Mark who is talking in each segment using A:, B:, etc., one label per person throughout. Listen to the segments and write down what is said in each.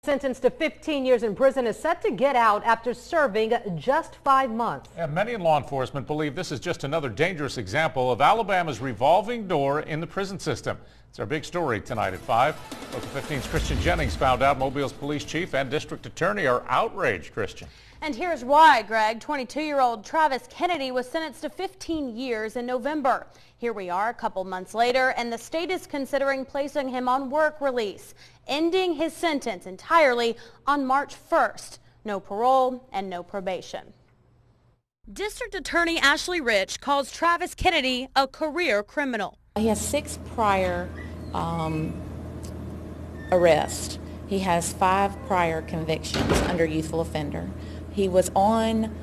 A: Sentenced to 15 years in prison is set to get out after serving just 5 months.
B: And many in law enforcement believe this is just another dangerous example of Alabama's revolving door in the prison system. It's our big story tonight at 5. Local 15's Christian Jennings found out Mobile's police chief and district attorney are outraged. Christian.
C: And here's why, Greg. 22-year-old Travis Kennedy was sentenced to 15 years in November. Here we are a couple months later, and the state is considering placing him on work release, ending his sentence entirely on March 1st. No parole and no probation. District Attorney Ashley Rich calls Travis Kennedy a career criminal.
D: He has 6 prior arrests. He has 5 prior convictions under youthful offender. He was on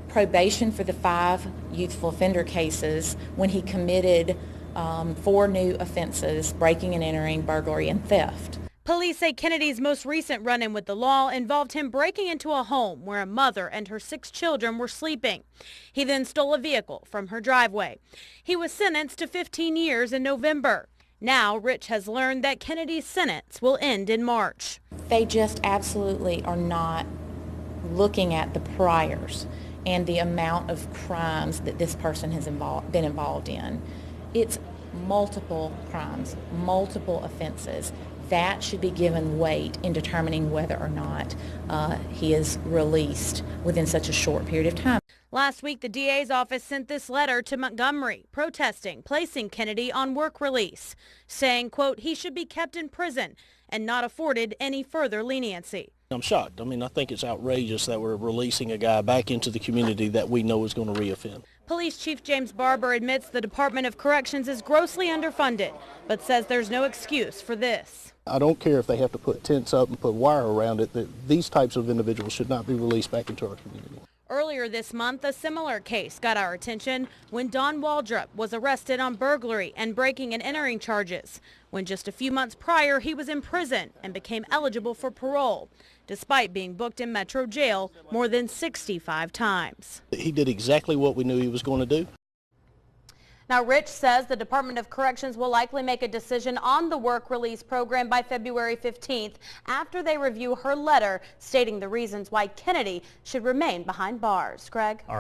D: probation for the 5 youthful offender cases when he committed 4 new offenses: breaking and entering, burglary, and theft.
C: Police say Kennedy's most recent run-in with the law involved him breaking into a home where a mother and her 6 children were sleeping. He then stole a vehicle from her driveway. He was sentenced to 15 years in November. Now, Rich has learned that Kennedy's sentence will end in March.
D: They just absolutely are not looking at the priors and the amount of crimes that this person has been involved in. It's multiple crimes, multiple offenses. That should be given weight in determining whether or not he is released within such a short period of time.
C: Last week, the DA's office sent this letter to Montgomery protesting placing Kennedy on work release, saying, quote, he should be kept in prison and not afforded any further leniency.
E: I'm shocked. I think it's outrageous that we're releasing a guy back into the community that we know is going to reoffend.
C: Police Chief James Barber admits the Department of Corrections is grossly underfunded, but says there's no excuse for this.
E: I don't care if they have to put tents up and put wire around it, that these types of individuals should not be released back into our community.
C: Earlier this month, a similar case got our attention when Don Waldrop was arrested on burglary and breaking and entering charges, when just a few months prior he was in prison and became eligible for parole, despite being booked in Metro Jail more than 65 times.
E: He did exactly what we knew he was going to do.
C: Now, Rich says the Department of Corrections will likely make a decision on the work release program by February 15th after they review her letter stating the reasons why Kennedy should remain behind bars. Greg?
B: All right.